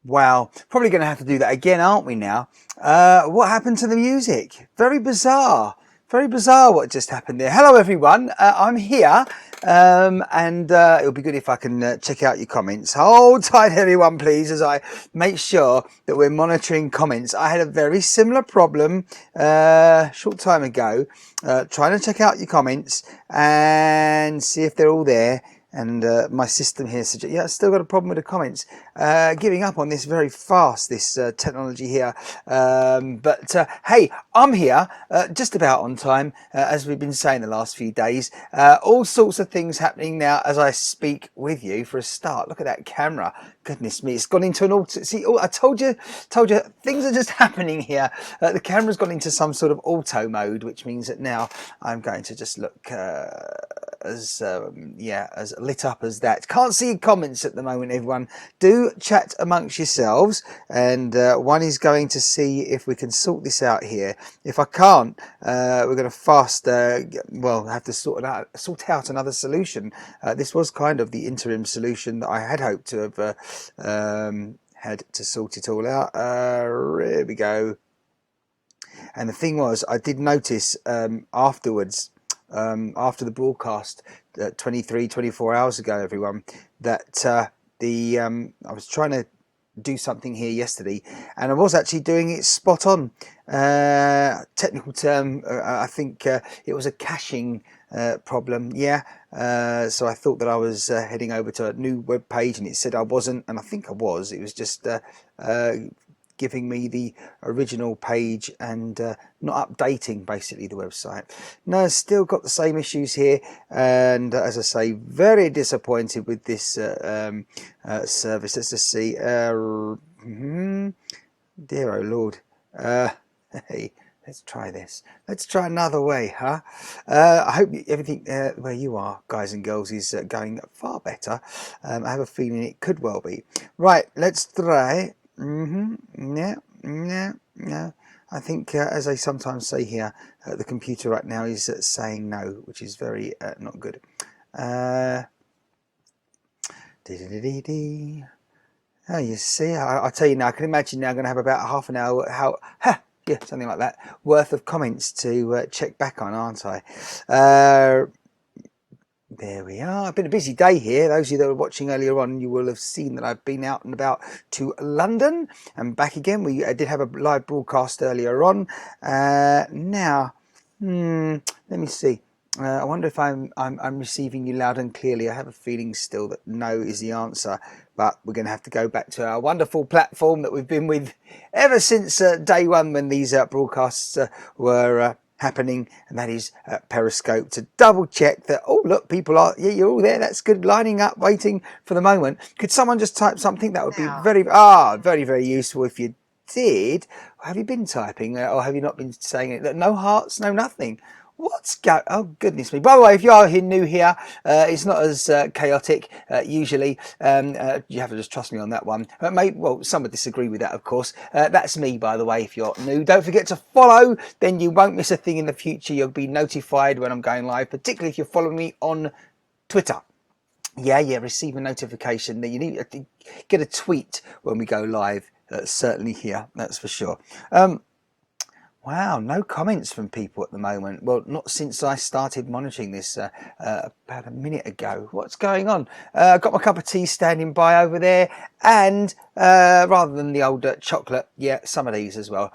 Wow, probably going to have to do that again, aren't we now? What happened to the music? Very bizarre. Very bizarre what just happened there. Hello everyone, I'm here and it'll be good if I can check out your comments. Hold tight everyone please as I make sure that we're monitoring comments. I had a very similar problem short time ago trying to check out your comments and see if they're all there. And my system here suggests, yeah, I've still got a problem with the comments. Giving up on this very fast, this technology here. But hey, I'm here just about on time, as we've been saying the last few days. All sorts of things happening now as I speak with you. For a start, look at that camera. Goodness me, it's gone into an auto. See, oh, I told you, things are just happening here. The camera's gone into some sort of auto mode, which means that now I'm going to just look as lit up as that. Can't see comments at the moment, everyone. Do chat amongst yourselves, and one is going to see if we can sort this out here. If I can't, we're going to have to sort out another solution. This was kind of the interim solution that I had hoped to have had to sort it all out. Here we go. And the thing was, I did notice afterwards, after the broadcast 24 hours ago, everyone, that I was trying to do something here yesterday and I was actually doing it spot on. Technical term, I think it was a caching problem. So I thought that I was heading over to a new web page and it said I wasn't, and I think I was. It was just giving me the original page and not updating basically the website. No, still got the same issues here, and as I say, very disappointed with this service. Let's just see. Dear oh Lord. Hey, let's try this. Let's try another way, huh? I hope everything where you are, guys and girls, is going far better. I have a feeling it could well be. Right, let's try. No. I think, as I sometimes say here, the computer right now is saying no, which is very not good. Oh, you see, I'll tell you now, I can imagine now I'm going to have about half an hour, yeah, something like that, worth of comments to check back on, aren't I? There we are. It's been a busy day here. Those of you that were watching earlier on, you will have seen that I've been out and about to London and back again. We did have a live broadcast earlier on. Now, let me see. I wonder if I'm receiving you loud and clearly. I have a feeling still that no is the answer, but we're going to have to go back to our wonderful platform that we've been with ever since day one when these broadcasts were happening, and that is Periscope, to double check that, oh look, people are, yeah, you're all there, that's good, lining up, waiting for the moment. Could someone just type something? That would be very useful if you did. Have you been typing or have you not been saying it? No hearts, no nothing. What's going? Oh goodness me! By the way, if you are new here, it's not as chaotic usually. You have to just trust me on that one. Well, some would disagree with that, of course. That's me, by the way. If you're new, don't forget to follow. Then you won't miss a thing in the future. You'll be notified when I'm going live, particularly if you're following me on Twitter. Yeah, receive a notification. That you need to get a tweet when we go live. Certainly here, that's for sure. Wow, no comments from people at the moment. Well, not since I started monitoring this about a minute ago. What's going on? I've got my cup of tea standing by over there, and rather than the old chocolate, yeah, some of these as well.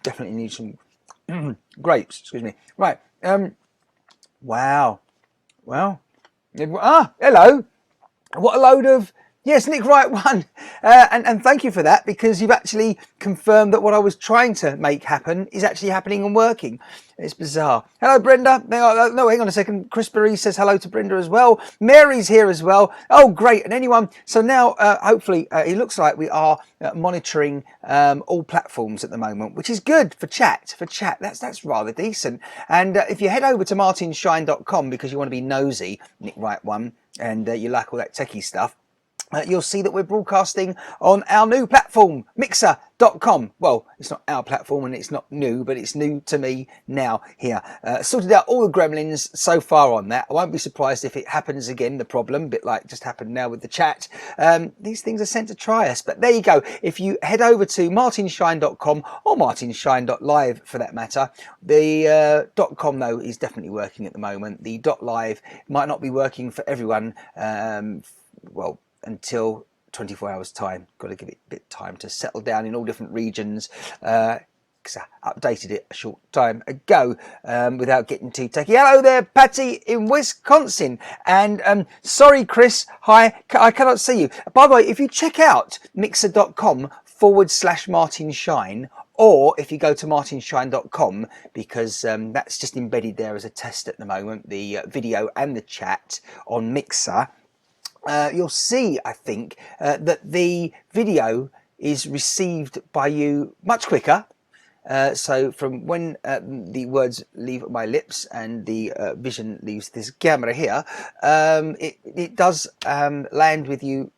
Definitely need some grapes, excuse me. Right, wow. Well, hello. What a load of... Yes, Nick Wright won, and thank you for that, because you've actually confirmed that what I was trying to make happen is actually happening and working. It's bizarre. Hello, Brenda. No, hang on a second. Chris Barry says hello to Brenda as well. Mary's here as well. Oh, great. And anyone. So now, hopefully, it looks like we are monitoring all platforms at the moment, which is good for chat. That's rather decent. And if you head over to martinshine.com because you want to be nosy, Nick Wright won, and you like all that techie stuff, you'll see that we're broadcasting on our new platform, Mixer.com. Well, it's not our platform and it's not new, but it's new to me now here. Sorted out all the gremlins so far on that. I won't be surprised if it happens again, the problem, a bit like just happened now with the chat. These things are sent to try us, but there you go. If you head over to martinshine.com or martinshine.live for that matter, the .com though is definitely working at the moment. The .live might not be working for everyone, well, until 24 hours time. Got to give it a bit of time to settle down in all different regions, because I updated it a short time ago without getting too techy. Hello there, Patty in Wisconsin, and sorry Chris, hi, I cannot see you. By the way, if you check out mixer.com/Martin Shine, or if you go to martinshine.com, because that's just embedded there as a test at the moment, the video and the chat on Mixer, you'll see, I think, that the video is received by you much quicker. So from when the words leave my lips and the vision leaves this camera here, it does land with you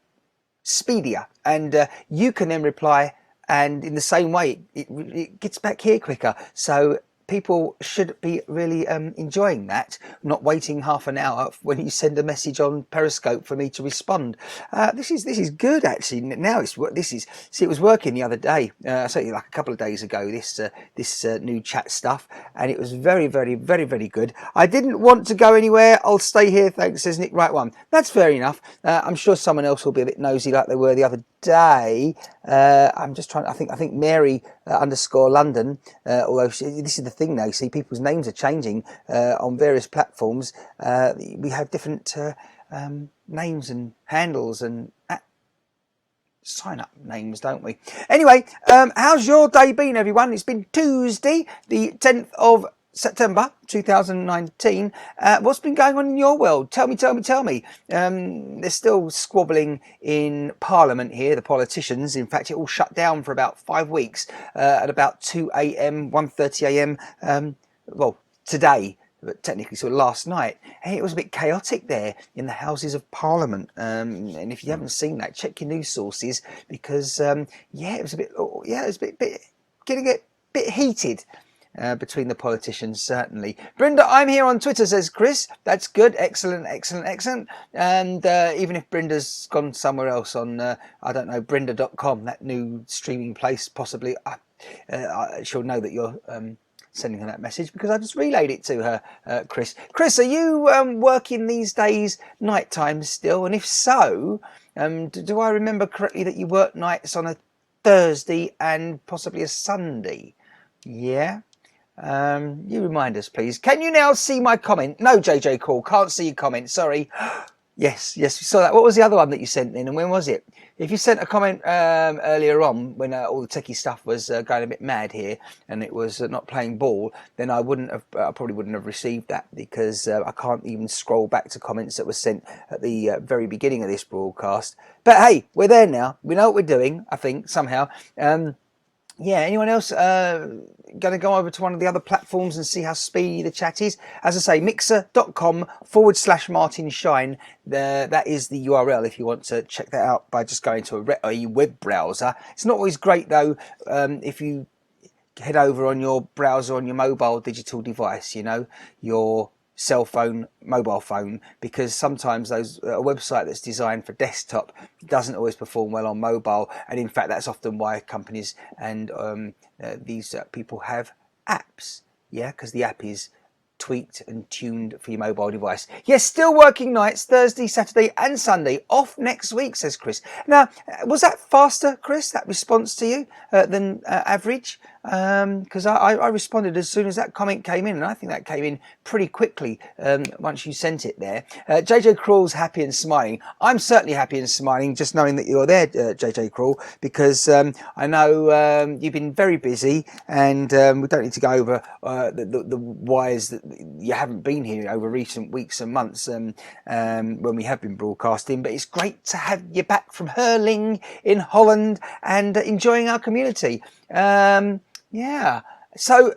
speedier, and you can then reply, and in the same way it gets back here quicker. So people should be really enjoying that, not waiting half an hour when you send a message on Periscope for me to respond. This is good actually. Now it was working the other day, certainly like a couple of days ago. This new chat stuff, and it was very good. I didn't want to go anywhere. I'll stay here, thanks, says Nick. Right one. That's fair enough. I'm sure someone else will be a bit nosy like they were the other day. I'm just trying. I think Mary _ London. Although this is the thing now. You see, people's names are changing on various platforms. We have different names and handles and sign up names, don't we? Anyway, how's your day been, everyone? It's been Tuesday, the 10th of September 2019. What's been going on in your world? Tell me. They're still squabbling in Parliament here, the politicians. In fact, it all shut down for about 5 weeks at about 2 a.m, 1:30 a.m. Well, today, but technically sort of last night. Hey, it was a bit chaotic there in the Houses of Parliament. And if you haven't seen that, check your news sources, because yeah, it was a bit getting a bit heated. Between the politicians, certainly. Brenda, I'm here on Twitter, says Chris. That's good. Excellent. And even if Brenda's gone somewhere else on, I don't know, Brenda.com, that new streaming place, possibly, she'll know that you're sending her that message, because I just relayed it to her, Chris. Chris, are you working these days night time still? And if so, do I remember correctly that you work nights on a Thursday and possibly a Sunday? Yeah? You remind us, please. Can you now see my comment? No, JJ Call, can't see your comment, sorry. Yes, we saw that. What was the other one that you sent in, and when was it? If you sent a comment earlier on, when all the techie stuff was going a bit mad here, and it was not playing ball, then I probably wouldn't have received that, because I can't even scroll back to comments that were sent at the very beginning of this broadcast. But hey, we're there now. We know what we're doing, I think, somehow. Yeah, anyone else going to go over to one of the other platforms and see how speedy the chat is? As I say, mixer.com/Martin Shine. That is the URL if you want to check that out by just going to a web browser. It's not always great though if you head over on your browser on your mobile digital device, you know, your cell phone, mobile phone, because sometimes a website that's designed for desktop doesn't always perform well on mobile, and in fact that's often why companies and these people have apps, yeah, because the app is tweaked and tuned for your mobile device. Yes, still working nights, Thursday, Saturday and Sunday, off next week, says Chris. Now, was that faster, Chris, that response to you, than average? Because I responded as soon as that comment came in, and I think that came in pretty quickly once you sent it there. JJ Crawl's happy and smiling. I'm certainly happy and smiling just knowing that you're there, JJ Crawl, because I know you've been very busy, and we don't need to go over the whys that you haven't been here over recent weeks and months when we have been broadcasting, but it's great to have you back from hurling in Holland and enjoying our community. Yeah, so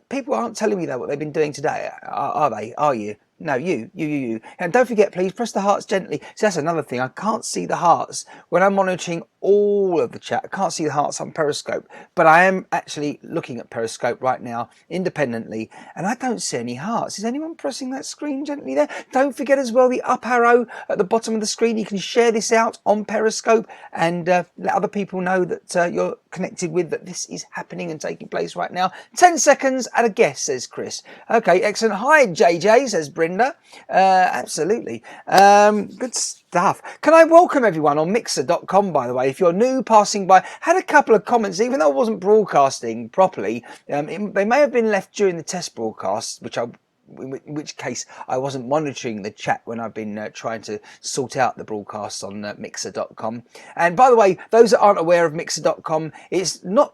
people aren't telling me though what they've been doing today, are they? Are you? No, you. And don't forget, please press the hearts gently. So that's another thing. I can't see the hearts when I'm monitoring all of the chat. I can't see the hearts on Periscope, but I am actually looking at Periscope right now independently, and I don't see any hearts. Is anyone pressing that screen gently there? Don't forget as well the up arrow at the bottom of the screen. You can share this out on Periscope and let other people know that you're connected with, that this is happening and taking place right now. 10 seconds at a guess, says Chris. Okay, excellent. Hi, JJ, says Brenda. Absolutely. Good stuff. Can I welcome everyone on Mixer.com, by the way? If you're new, passing by, had a couple of comments, even though I wasn't broadcasting properly. They may have been left during the test broadcast, in which case I wasn't monitoring the chat when I've been trying to sort out the broadcasts on Mixer.com. And by the way, those that aren't aware of Mixer.com, it's not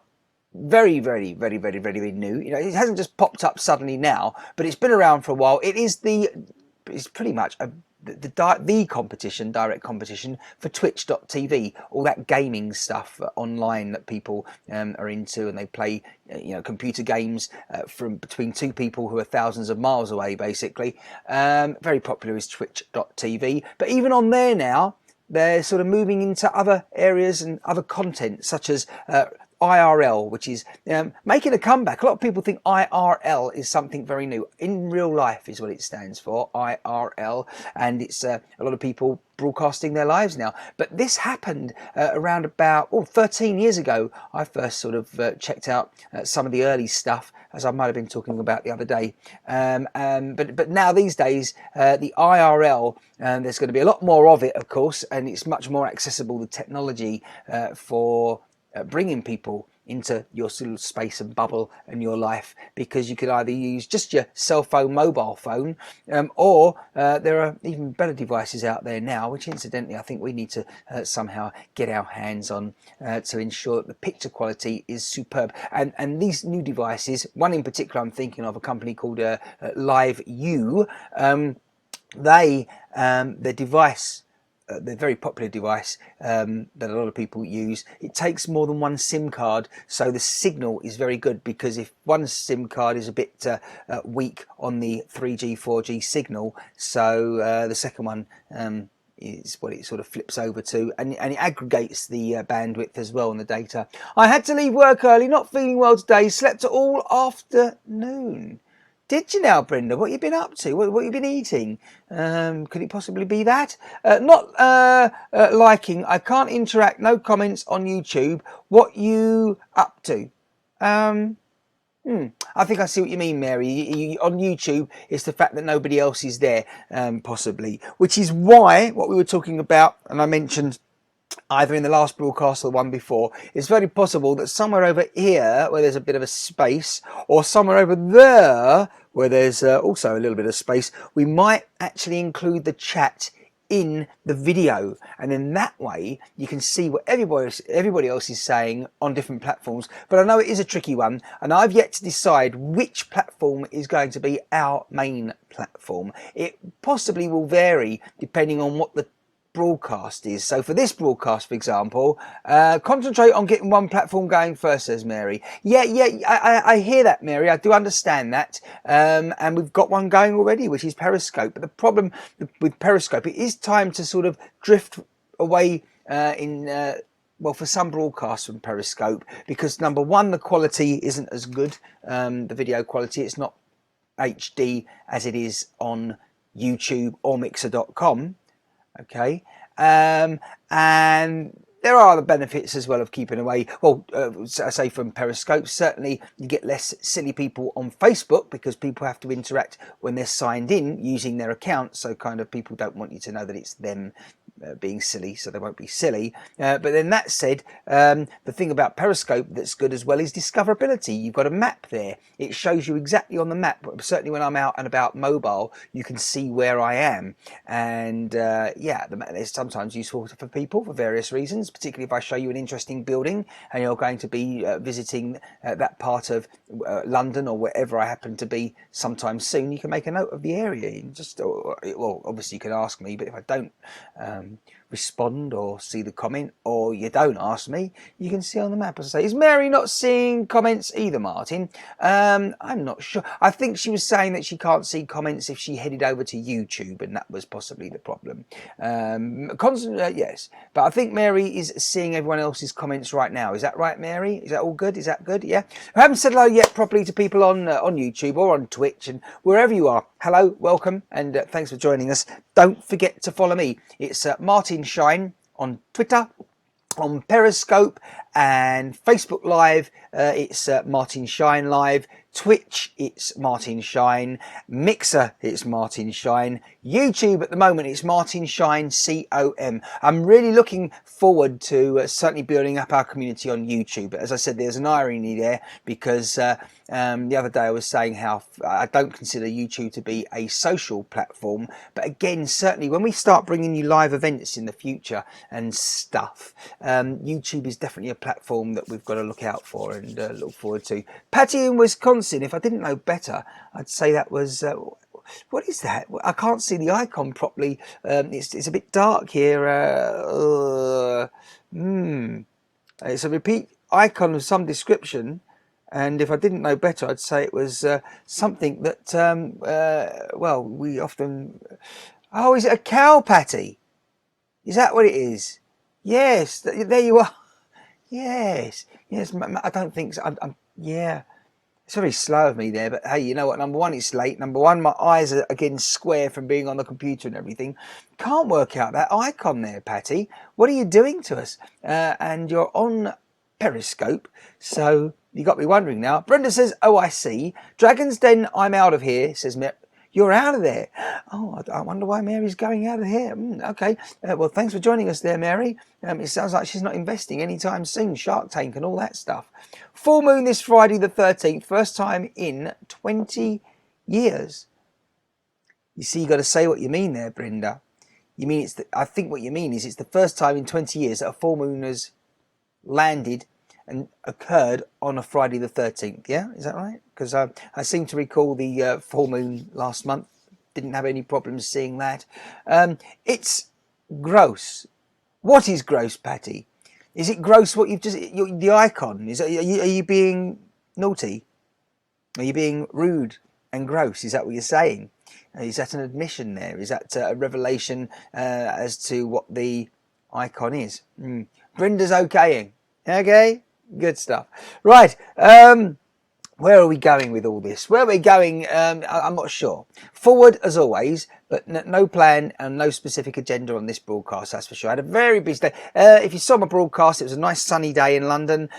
very new. You know, it hasn't just popped up suddenly now, but it's been around for a while. It's pretty much the competition, direct competition for Twitch.tv, all that gaming stuff online that people are into, and they play computer games from between two people who are thousands of miles away, basically. Very popular is Twitch.tv, but even on there now, they're sort of moving into other areas and other content, such as IRL, which is making a comeback. A lot of people think IRL is something very new. In real life is what it stands for, IRL, and it's a lot of people broadcasting their lives now. But this happened around about 13 years ago. I first sort of checked out some of the early stuff, as I might have been talking about the other day. But now these days, the IRL, there's going to be a lot more of it, of course, and it's much more accessible, the technology for bringing people into your little space and bubble and your life, because you could either use just your cell phone, mobile phone, or there are even better devices out there now, which incidentally I think we need to somehow get our hands on to ensure that the picture quality is superb. And these new devices, one in particular I'm thinking of, a company called LiveU, their device, the very popular device that a lot of people use, it takes more than one SIM card, so the signal is very good, because if one SIM card is a bit weak on the 3G 4G signal, so the second one is what it sort of flips over to, and it aggregates the bandwidth as well on the data. I had to leave work early, not feeling well today, slept all afternoon. Did you now, Brenda? What you been up to? What you been eating? Could it possibly be that? Not liking. I can't interact. No comments on YouTube. What you up to? I think I see what you mean, Mary. On YouTube, it's the fact that nobody else is there, possibly. Which is why what we were talking about, and I mentioned either in the last broadcast or the one before, it's very possible that somewhere over here where there's a bit of a space, or somewhere over there where there's also a little bit of space, we might actually include the chat in the video, and in that way you can see what everybody else is saying on different platforms. But I know it is a tricky one, and I've yet to decide which platform is going to be our main platform. It possibly will vary depending on what the broadcast is. So for this broadcast, for example, concentrate on getting one platform going first, says Mary. I hear that, Mary. I do understand that, and we've got one going already, which is Periscope. But the problem with Periscope, it is time to sort of drift away for some broadcasts from Periscope, because number one, the quality isn't as good, the video quality. It's not HD as it is on YouTube or Mixer.com. Okay, and there are the benefits as well of keeping away. Well, I say from Periscope, certainly you get less silly people on Facebook, because people have to interact when they're signed in using their account. So kind of people don't want you to know that it's them being silly, so they won't be silly. But then that said, the thing about Periscope that's good as well is discoverability. You've got a map there. It shows you exactly on the map. Certainly when I'm out and about mobile, you can see where I am. And yeah, the map is sometimes useful for people for various reasons, particularly if I show you an interesting building and you're going to be visiting that part of London or wherever I happen to be sometime soon. You can make a note of the area. You just, well, obviously you can ask me, but if I don't respond or see the comment, or you don't ask me, you can see on the map. As I say, is Mary not seeing comments either, Martin? I'm not sure. I think she was saying that she can't see comments if she headed over to YouTube, and that was possibly the problem. Yes, but I think Mary is seeing everyone else's comments right now. Is that right, Mary? Is that all good? Is that good? Yeah. I haven't said hello yet properly to people on YouTube or on Twitch and wherever you are. Hello, welcome, and thanks for joining us. Don't forget to follow me. It's Martin Shine on Twitter, on Periscope and Facebook Live. It's Martin Shine Live. Twitch, it's Martin Shine. Mixer, it's Martin Shine. YouTube at the moment, it's Martin Shine COM. I'm really looking forward to certainly building up our community on YouTube. But as I said, there's an irony there because the other day I was saying how I don't consider YouTube to be a social platform. But again, certainly when we start bringing you live events in the future and stuff, YouTube is definitely a platform that we've got to look out for and look forward to. Patty in Wisconsin, if I didn't know better, I'd say that was... what is that? I can't see the icon properly. It's a bit dark here. It's a repeat icon of some description. And if I didn't know better, I'd say it was something that, well, we often... Oh, is it a cow patty? Is that what it is? Yes, there you are. Yes, yes, I don't think so. Yeah. It's very slow of me there, but hey, you know what? Number one, it's late. Number one, my eyes are again square from being on the computer and everything. Can't work out that icon there, Patty. What are you doing to us? And you're on Periscope, so you got me wondering now. Brenda says, oh, I see. Dragon's Den, I'm out of here, says Mary. You're out of there. Oh, I wonder why Mary's going out of here. Okay. Well, thanks for joining us there, Mary. It sounds like she's not investing anytime soon. Shark Tank and all that stuff. Full moon this Friday the 13th. First time in 20 years. You see, you got to say what you mean there, Brenda. You mean I think what you mean is it's the first time in 20 years that a full moon has landed and occurred on a Friday the 13th, yeah? Is that right? Because I seem to recall the full moon last month. Didn't have any problems seeing that. It's gross. What is gross, Patty? Is it gross what you've just... the icon? Are you being naughty? Are you being rude and gross? Is that what you're saying? Is that an admission there? Is that a revelation as to what the icon is? Brenda's okaying. Okay? Good stuff. Right. Where are we going with all this? Where are we going? I'm not sure. Forward as always, but no plan and no specific agenda on this broadcast, that's for sure. I had a very busy day. If you saw my broadcast, it was a nice sunny day in London,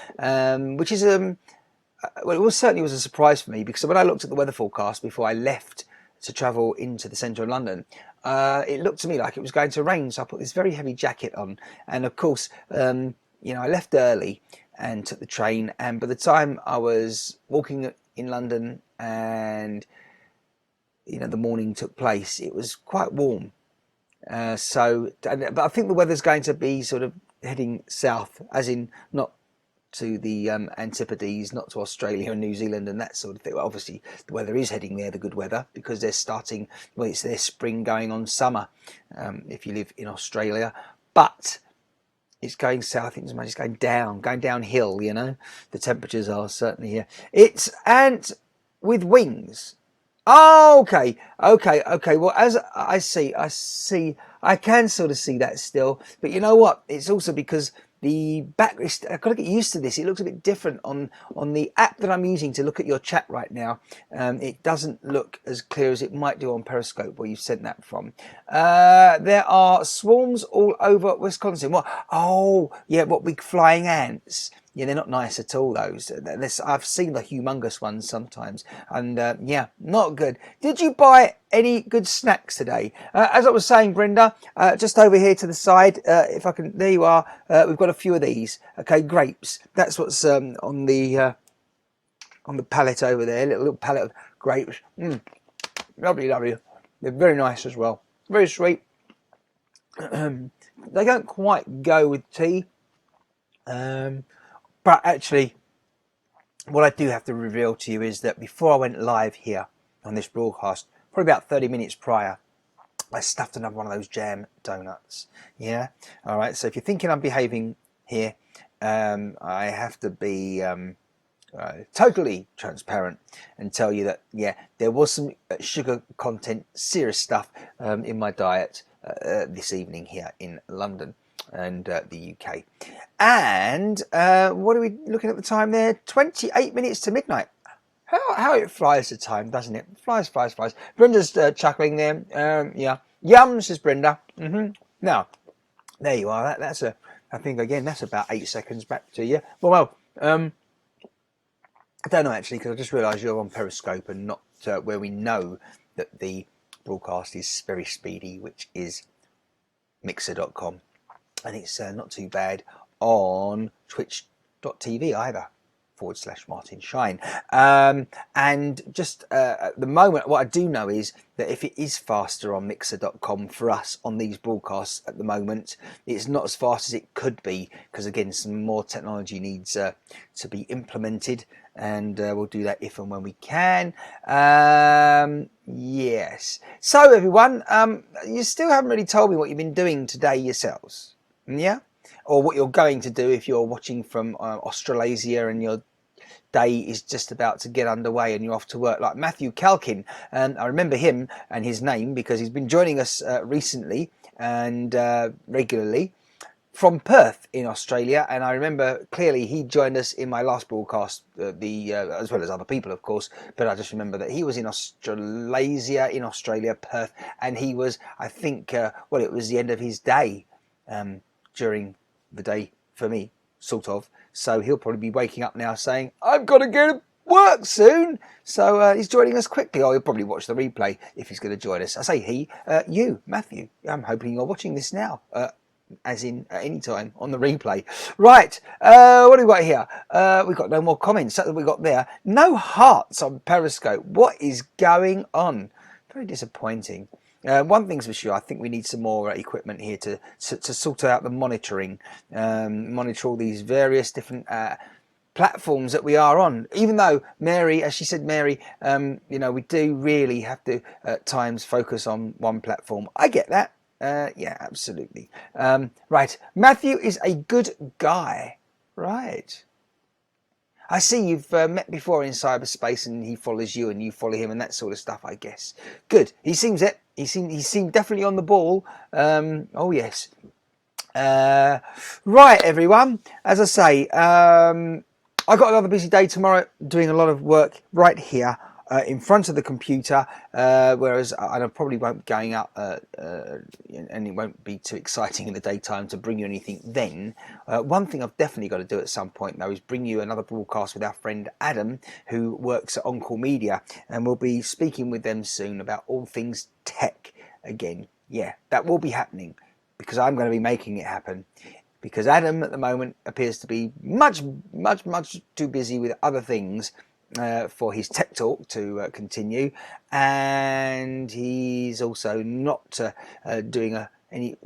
which is, well, it certainly was a surprise for me because when I looked at the weather forecast before I left to travel into the centre of London, it looked to me like it was going to rain. So I put this very heavy jacket on. And of course, you know, I left early and took the train, and by the time I was walking in London and, you know, the morning took place, it was quite warm. But I think the weather's going to be sort of heading south, as in not to the Antipodes, not to Australia and New Zealand and that sort of thing. Well, obviously the weather is heading there, the good weather, because they're starting, well, it's their spring going on summer, if you live in Australia. But it's going south, it's going downhill, you know. The temperatures are certainly here. It's ant with wings. Oh, okay. Well, as I see, I can sort of see that still. But you know what? It's also because the background, I've got to get used to this. It looks a bit different on the app that I'm using to look at your chat right now. It doesn't look as clear as it might do on Periscope, where you've sent that from. There are swarms all over Wisconsin. What? Oh, yeah, what big flying ants. Yeah, they're not nice at all, those. I've seen the humongous ones sometimes. And yeah, not good. Did you buy any good snacks today? As I was saying, Brenda, just over here to the side, if I can, there you are. We've got a few of these. Okay, grapes. That's what's on the pallet over there. Little pallet of grapes. Lovely. They're very nice as well. Very sweet. They don't quite go with tea. But actually, what I do have to reveal to you is that before I went live here on this broadcast, probably about 30 minutes prior, I stuffed another one of those jam donuts. Yeah. All right. So if you're thinking I'm behaving here, I have to be totally transparent and tell you that, yeah, there was some sugar content, serious stuff in my diet this evening here in London and the UK. And what are we looking at the time there? 28 minutes to midnight. How it flies the time, doesn't it? Flies. Brenda's chuckling there. Yeah. Yum, says Brenda. Now, there you are. That's I think, again, that's about 8 seconds back to you. Well, I don't know, actually, because I just realised you're on Periscope and not where we know that the broadcast is very speedy, which is mixer.com. And it's not too bad on twitch.tv either. /Martin Shine. And just at the moment, what I do know is that if it is faster on mixer.com for us on these broadcasts at the moment, it's not as fast as it could be, because again, some more technology needs to be implemented, and we'll do that if and when we can. Yes. So everyone, you still haven't really told me what you've been doing today yourselves. Yeah? Or what you're going to do if you're watching from Australasia and your day is just about to get underway and you're off to work, like Matthew Calkin. I remember him and his name because he's been joining us recently and regularly from Perth in Australia, and I remember clearly he joined us in my last broadcast, as well as other people, of course, but I just remember that he was in Australasia, in Australia, Perth, and he was, I think, well, it was the end of his day during the day for me, sort of. So he'll probably be waking up now saying, I've got to go to work soon. So he's joining us quickly. Or he'll probably watch the replay if he's going to join us. I say he, you, Matthew. I'm hoping you're watching this now, as in at any time on the replay. Right, what do we got here? We've got no more comments. That's what we got there. No hearts on Periscope. What is going on? Very disappointing. One thing's for sure, I think we need some more equipment here to sort out the monitoring, monitor all these various different platforms that we are on. Even though Mary, as she said, Mary, you know, we do really have to at times focus on one platform. I get that. Yeah, absolutely. Right, Matthew is a good guy. Right. I see you've met before in cyberspace, and he follows you, and you follow him, and that sort of stuff. I guess. Good. He seems it. He seemed definitely on the ball. Oh yes. Right, everyone. As I say, I got another busy day tomorrow, doing a lot of work right here in front of the computer. Whereas I probably won't be going out, and it won't be too exciting in the daytime to bring you anything then. One thing I've definitely got to do at some point though is bring you another broadcast with our friend Adam, who works at Encore Media, and we'll be speaking with them soon about all things tech again. Yeah, that will be happening because I'm going to be making it happen. Because Adam at the moment appears to be much too busy with other things for his tech talk to continue, and he's also not doing any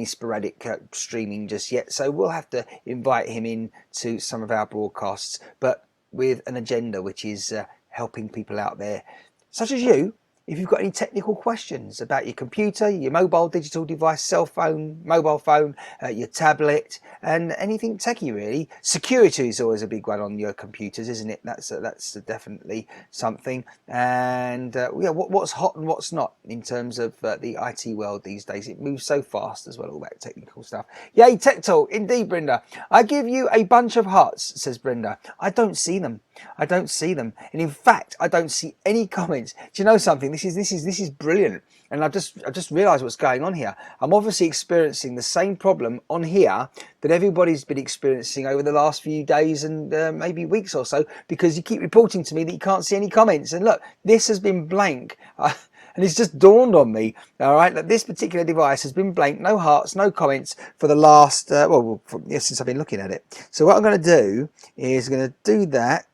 sporadic streaming just yet, so we'll have to invite him in to some of our broadcasts, but with an agenda, which is helping people out there such as you. If you've got any technical questions about your computer, your mobile digital device, cell phone, mobile phone, your tablet, and anything techie really. Security is always a big one on your computers, isn't it? That's definitely something. And yeah, what's hot and what's not in terms of the IT world these days. It moves so fast as well, all that technical stuff. Yay, Tech Talk. Indeed, Brenda. I give you a bunch of hearts, says Brenda. I don't see them. I don't see them, and in fact, I don't see any comments. Do you know something? This is brilliant, and I've just realised what's going on here. I'm obviously experiencing the same problem on here that everybody's been experiencing over the last few days and maybe weeks or so, because you keep reporting to me that you can't see any comments. And look, this has been blank. And it's just dawned on me, all right, that this particular device has been blank, no hearts, no comments for the last, since I've been looking at it. So what I'm going to do is going to do that,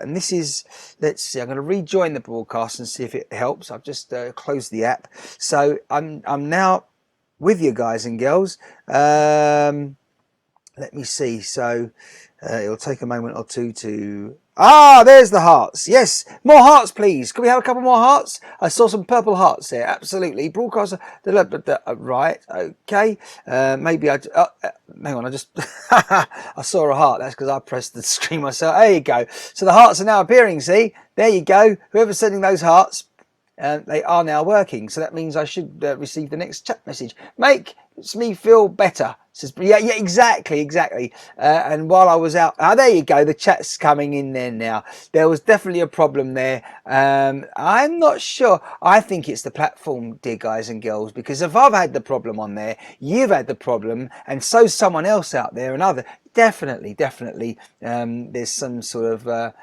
and this is, let's see, I'm going to rejoin the broadcast and see if it helps. I've just closed the app. So I'm now with you guys and girls. Let me see. So it'll take a moment or two to Ah, there's the hearts. Yes, more hearts, please. Can we have a couple more hearts? I saw some purple hearts there. Absolutely. Broadcaster. Right. Okay. Maybe I. Hang on. I just. I saw a heart. That's because I pressed the screen myself. There you go. So the hearts are now appearing. See? There you go. Whoever's sending those hearts, they are now working. So that means I should receive the next chat message. Makes me feel better. Says, yeah, exactly. And while I was out, there you go. The chat's coming in there now. There was definitely a problem there. I'm not sure. I think it's the platform, dear guys and girls, because if I've had the problem on there, you've had the problem, and so someone else out there, another. Definitely. There's some sort of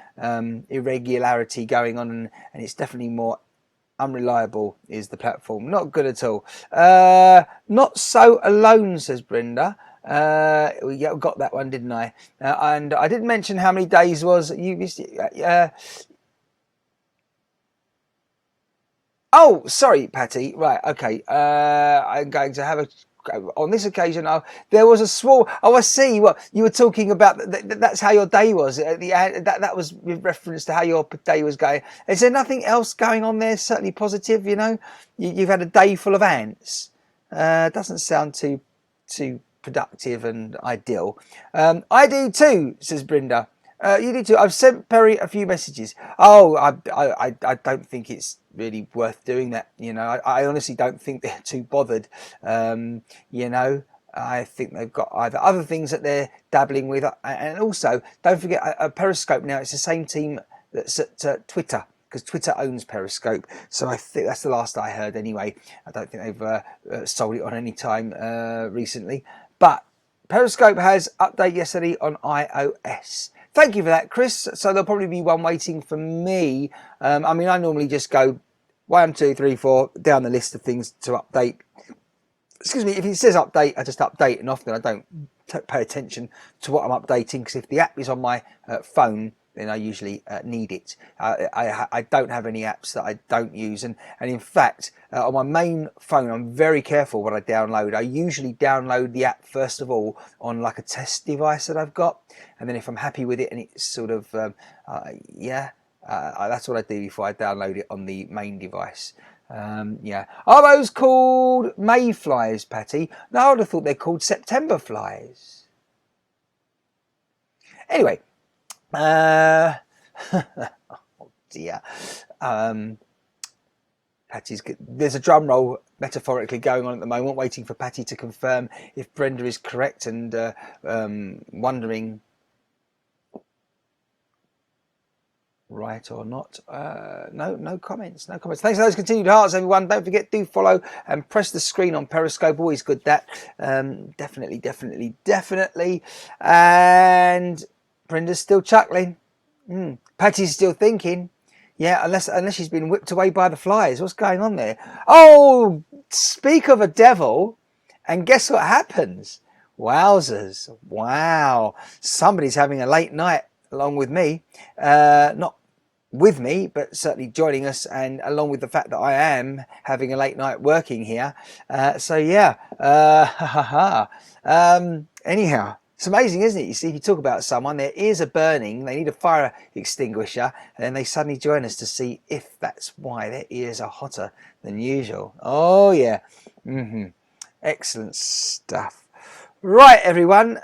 irregularity going on, and it's definitely more unreliable is the platform. Not good at all. Not so alone, says Brenda. Yeah, got that one, didn't I? And I didn't mention how many days was you. Oh, sorry, Patty. Right, okay. I'm going to have a. On this occasion, there was a small. Oh, I see. What you were talking about. That's how your day was. That was with reference to how your day was going. Is there nothing else going on there? Certainly positive. You know, you've had a day full of ants. Doesn't sound too productive and ideal. I do too, says Brenda. You do too. I've sent Perry a few messages. Oh, I don't think it's really worth doing that. You know, I honestly don't think they're too bothered. You know, I think they've got either other things that they're dabbling with, and also don't forget Periscope now. It's the same team that's at Twitter, because Twitter owns Periscope. So I think that's the last I heard anyway. I don't think they've sold it on any time recently. But Periscope has update yesterday on iOS. Thank you for that, Chris. So there'll probably be one waiting for me. I mean, I normally just go 1, 2, 3, 4 down the list of things to update. Excuse me, if it says update, I just update, and often I don't pay attention to what I'm updating, because if the app is on my phone, then I usually need it. I don't have any apps that I don't use, and in fact on my main phone I'm very careful what I download. I usually download the app first of all on like a test device that I've got, and then if I'm happy with it and it's sort of that's what I do before I download it on the main device. Yeah. Are those called mayflies, Patty? No, I would have thought they're called September flies. Anyway, oh dear. Patty's good. There's a drum roll metaphorically going on at the moment, waiting for Patty to confirm if Brenda is correct, and wondering right or not. No comments. Thanks for those continued hearts, everyone. Don't forget, do follow and press the screen on Periscope. Always good, that. Definitely. And Brenda's still chuckling. Patty's still thinking. Yeah, unless she's been whipped away by the flies. What's going on there? Oh, speak of a devil, and guess what happens? Wowzers. Wow. Somebody's having a late night along with me. Not with me, but certainly joining us, and along with the fact that I am having a late night working here. So yeah. Anyhow. It's amazing, isn't it? You see, if you talk about someone, their ears are burning, they need a fire extinguisher, and then they suddenly join us to see if that's why their ears are hotter than usual. Oh, yeah. Excellent stuff. Right, everyone.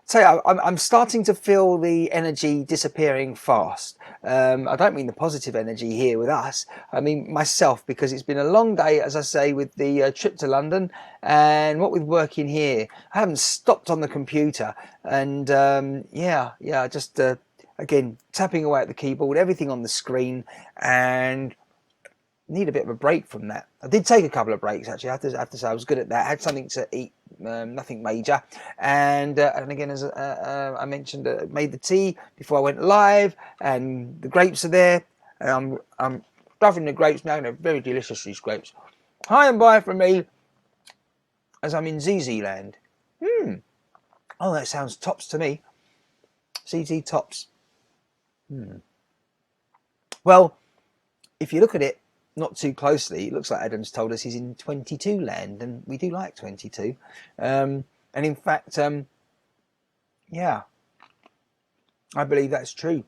So I'm starting to feel the energy disappearing fast. I don't mean the positive energy here with us. I mean myself, because it's been a long day, as I say, with the trip to London, and what with working here, I haven't stopped on the computer, and just again tapping away at the keyboard, everything on the screen, and need a bit of a break from that. I did take a couple of breaks, actually. I have to say I was good at that. I had something to eat, nothing major, and again, as I mentioned, made the tea before I went live, and the grapes are there. I'm stuffing the grapes now. They're very delicious, these grapes. Hi and bye from me, as I'm in ZZ land. Oh, that sounds tops to me. ZZ tops. Well, if you look at it not too closely, it looks like Adam's told us he's in 22 land, and we do like 22. And in fact, yeah, I believe that's true.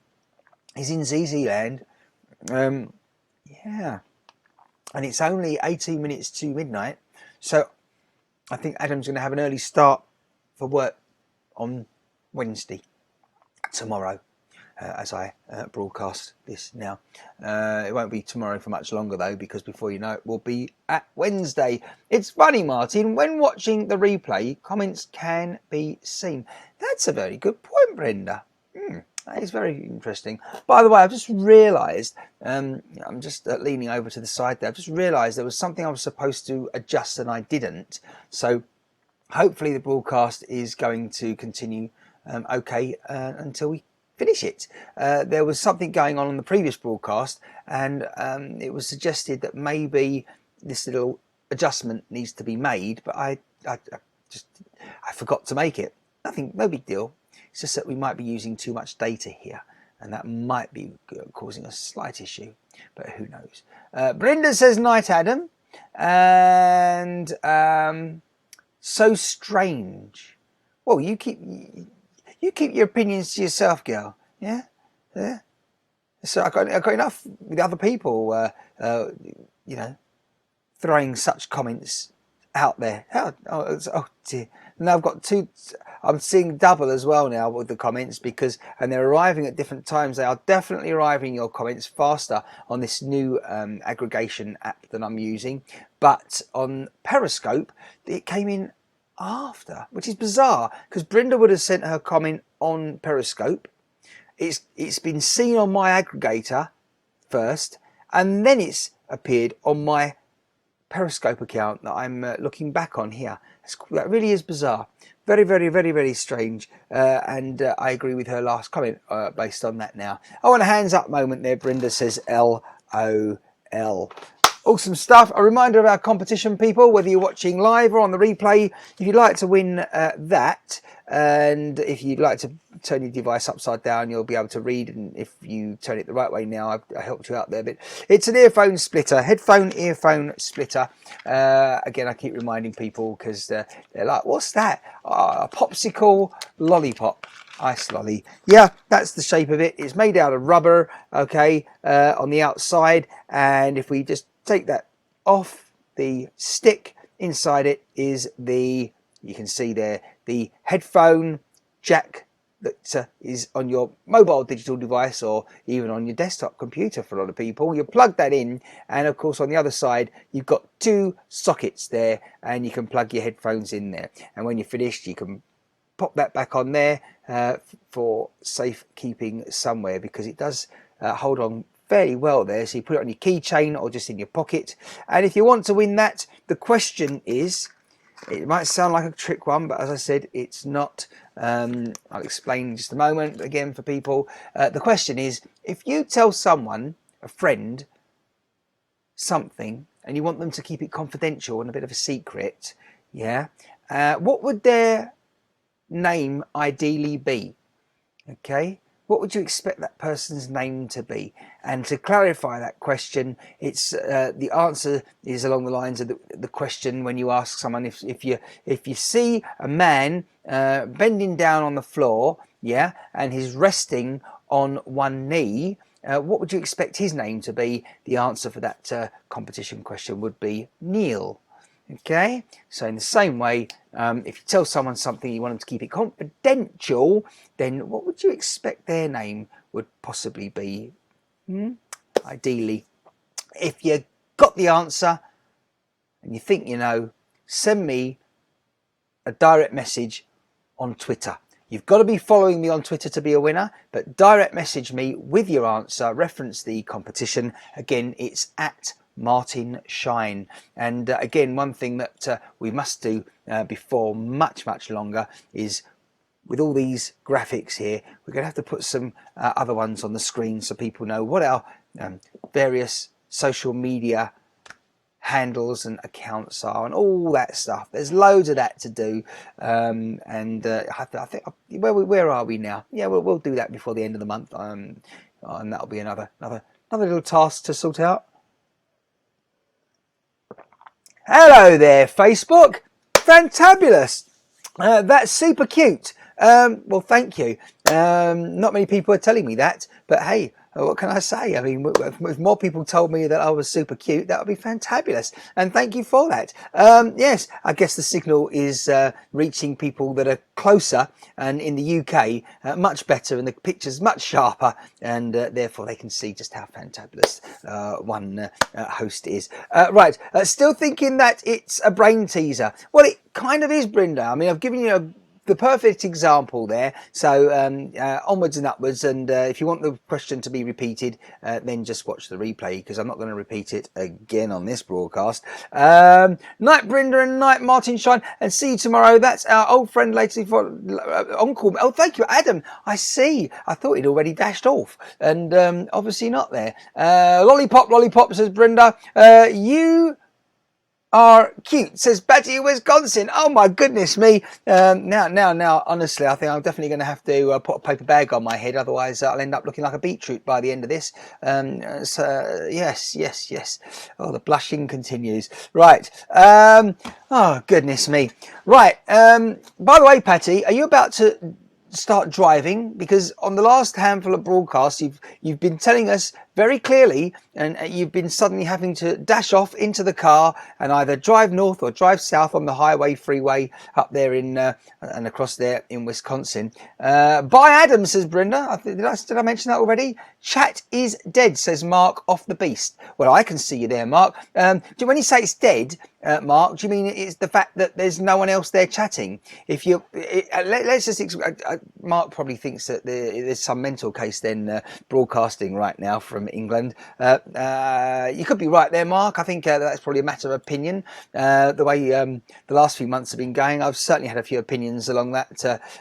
He's in ZZ Land. Yeah. And it's only 18 minutes to midnight. So I think Adam's going to have an early start for work on Wednesday, tomorrow, as I broadcast this now. It won't be tomorrow for much longer, though, because before you know it, we'll be at Wednesday. It's funny, Martin, when watching the replay, comments can be seen. That's a very good point, Brenda. That is very interesting. By the way, I've just realised, I'm just leaning over to the side there, I've just realised there was something I was supposed to adjust and I didn't. So hopefully the broadcast is going to continue okay until we finish it. There was something going on the previous broadcast, and it was suggested that maybe this little adjustment needs to be made, but I forgot to make it. No big deal. It's just that we might be using too much data here, and that might be causing a slight issue, but who knows. Brenda says, night, Adam. And so strange. Well, you keep your opinions to yourself, girl. Yeah? So I got enough with other people, throwing such comments out there. Oh dear. Now I've got two. I'm seeing double as well now with the comments, and they're arriving at different times. They are definitely arriving, your comments, faster on this new aggregation app that I'm using. But on Periscope, it came in after, which is bizarre, because Brenda would have sent her comment on Periscope. It's been seen on my aggregator first, and then it's appeared on my Periscope account that I'm looking back on here. That really is bizarre. Very, very, very, very strange. And I agree with her last comment based on that now. I want a hands up moment there. Brenda says LOL. Awesome stuff. A reminder of our competition, people, whether you're watching live or on the replay, if you'd like to win that, and if you'd like to turn your device upside down, you'll be able to read, and if you turn it the right way now, I helped you out there a bit. It's an earphone splitter, headphone earphone splitter. Again, I keep reminding people because they're like, what's that? A popsicle lollipop. Ice lolly. Yeah, that's the shape of it. It's made out of rubber, okay, on the outside, and if we just take that off the stick, inside it is you can see there, the headphone jack that is on your mobile digital device or even on your desktop computer for a lot of people. You plug that in, and of course on the other side you've got two sockets there, and you can plug your headphones in there, and when you're finished you can pop that back on there for safekeeping somewhere, because it does hold on fairly well there. So you put it on your keychain or just in your pocket. And if you want to win that, the question is, it might sound like a trick one, but as I said, it's not. I'll explain in just a moment again for people. The question is, if you tell someone, a friend, something, and you want them to keep it confidential and a bit of a secret, yeah, what would their name ideally be? Okay, what would you expect that person's name to be? And to clarify that question, it's the answer is along the lines of the question when you ask someone, if you see a man bending down on the floor, yeah, and he's resting on one knee, what would you expect his name to be? The answer for that competition question would be Neil. Okay, so in the same way, if you tell someone something, you want them to keep it confidential, then what would you expect their name would possibly be? Ideally, if you got the answer and you think you know, send me a direct message on Twitter. You've got to be following me on Twitter to be a winner, but direct message me with your answer, reference the competition. Again, it's at Martin Shine. And again, one thing that we must do before much longer is, with all these graphics here, we're going to have to put some other ones on the screen so people know what our various social media handles and accounts are and all that stuff. There's loads of that to do, and I think where are we now? Yeah, we'll do that before the end of the month, and that'll be another little task to sort out. Hello there, Facebook. Fantabulous. That's super cute. Well, thank you. Not many people are telling me that, but hey, what can I say? I mean, if more people told me that I was super cute, that would be fantabulous. And thank you for that. Yes, I guess the signal is reaching people that are closer, and in the UK, much better, and the picture's much sharper, and therefore they can see just how fantabulous one host is. Right, still thinking that it's a brain teaser. Well, it kind of is, Brenda. I mean, I've given you the perfect example there. So onwards and upwards, and if you want the question to be repeated, then just watch the replay, because I'm not going to repeat it again on this broadcast. Night Brenda and night Martin Shine, and see you tomorrow. That's our old friend lately for Uncle. Oh, thank you, Adam. I see. I thought he'd already dashed off, and obviously not there. Lollipop, says Brenda. You are cute, says Betty, Wisconsin. Oh my goodness me. Now, honestly, I think I'm definitely going to have to put a paper bag on my head, otherwise I'll end up looking like a beetroot by the end of this. So yes. Oh, the blushing continues. Right. Oh goodness me. Right. By the way, Patty, are you about to start driving? Because on the last handful of broadcasts, you've been telling us very clearly, and you've been suddenly having to dash off into the car and either drive north or drive south on the highway freeway up there in and across there in Wisconsin. Bye, Adam, says Brenda. Did I mention that already? Chat is dead, says Mark off the beast. Well, I can see you there, Mark. When you say it's dead, Mark, do you mean it's the fact that there's no one else there chatting? If you let's just Mark probably thinks that there's some mental case then broadcasting right now from England. You could be right there, Mark. I think that's probably a matter of opinion. The way the last few months have been going, I've certainly had a few opinions along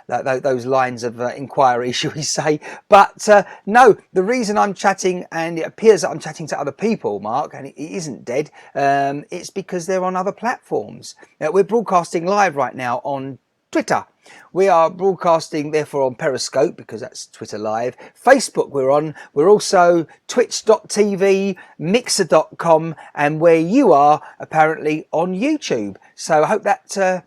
those lines of inquiry, shall we say. But no, the reason I'm chatting, and it appears that I'm chatting to other people, Mark, and it isn't dead, it's because they're on other platforms. We're broadcasting live right now on Twitter. We are broadcasting therefore on Periscope, because that's Twitter Live. Facebook we're on. We're also twitch.tv, mixer.com, and where you are apparently on YouTube. So I hope that sort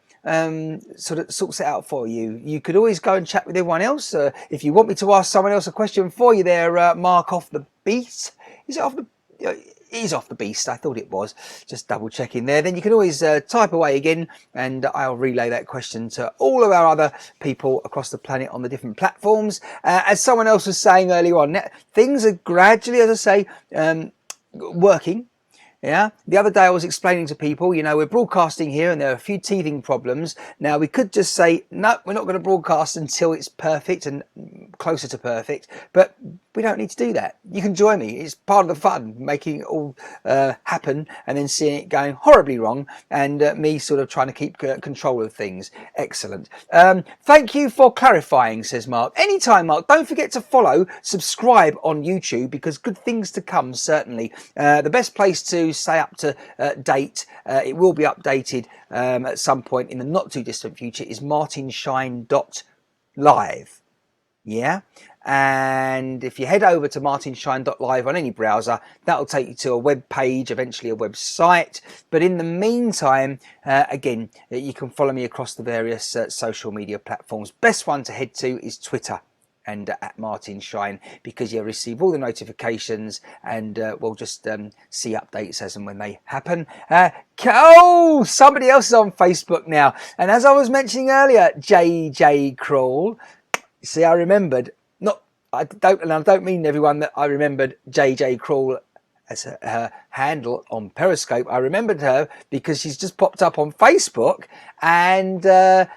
of sorts it out for you. You could always go and chat with everyone else. If you want me to ask someone else a question for you there, Mark off the beat. Is it off the... Is off the beast. I thought it was. Just double checking there. Then you can always type away again, and I'll relay that question to all of our other people across the planet on the different platforms. As someone else was saying earlier on, things are gradually, as I say, working. Yeah. The other day I was explaining to people, we're broadcasting here and there are a few teething problems. Now we could just say, no, we're not going to broadcast until it's perfect and closer to perfect, but we don't need to do that. You can join me. It's part of the fun, making it all happen and then seeing it going horribly wrong, and me sort of trying to keep control of things. Excellent. Thank you for clarifying, says Mark. Anytime, Mark. Don't forget to follow, subscribe on YouTube, because good things to come, certainly. The best place to stay up to date, it will be updated at some point in the not too distant future, is martinshine.live. Yeah. And if you head over to martinshine.live on any browser, that'll take you to a web page, eventually a website. But in the meantime, again, you can follow me across the various social media platforms. Best one to head to is Twitter, and at Martin Shine, because you'll receive all the notifications, and we'll just see updates as and when they happen. Oh, somebody else is on Facebook now. And as I was mentioning earlier, JJ Crawl. See, I remembered. I don't mean everyone that I remembered JJ Crawl as her handle on Periscope. I remembered her because she's just popped up on Facebook, and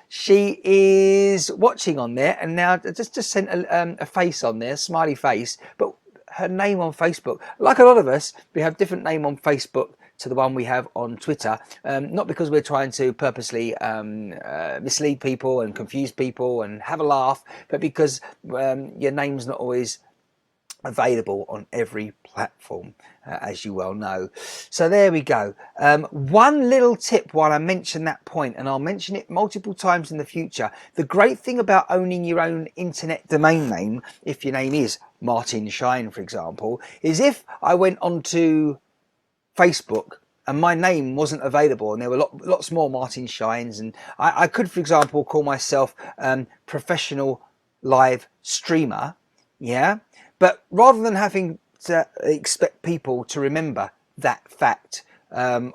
she is watching on there, and now just sent a face on there, a smiley face, but her name on Facebook, like a lot of us, we have different name on Facebook to the one we have on Twitter, not because we're trying to purposely mislead people and confuse people and have a laugh, but because your name's not always available on every platform, as you well know. So there we go. One little tip while I mention that point, and I'll mention it multiple times in the future. The great thing about owning your own internet domain name, if your name is Martin Shine, for example, is if I went onto Facebook and my name wasn't available, and there were lots more Martin Shines, and I could, for example, call myself professional live streamer, yeah, but rather than having to expect people to remember that fact, and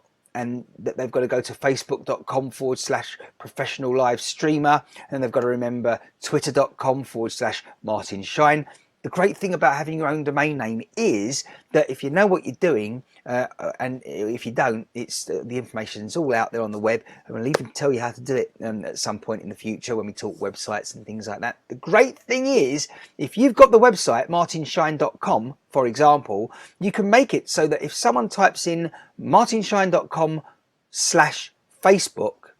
that they've got to go to facebook.com/professional live streamer, and they've got to remember twitter.com/Martin Shine. The great thing about having your own domain name is that if you know what you're doing, and if you don't, it's the information's all out there on the web, and we'll even tell you how to do it at some point in the future when we talk websites and things like that. The great thing is, if you've got the website martinshine.com, for example, you can make it so that if someone types in martinshine.com/Facebook,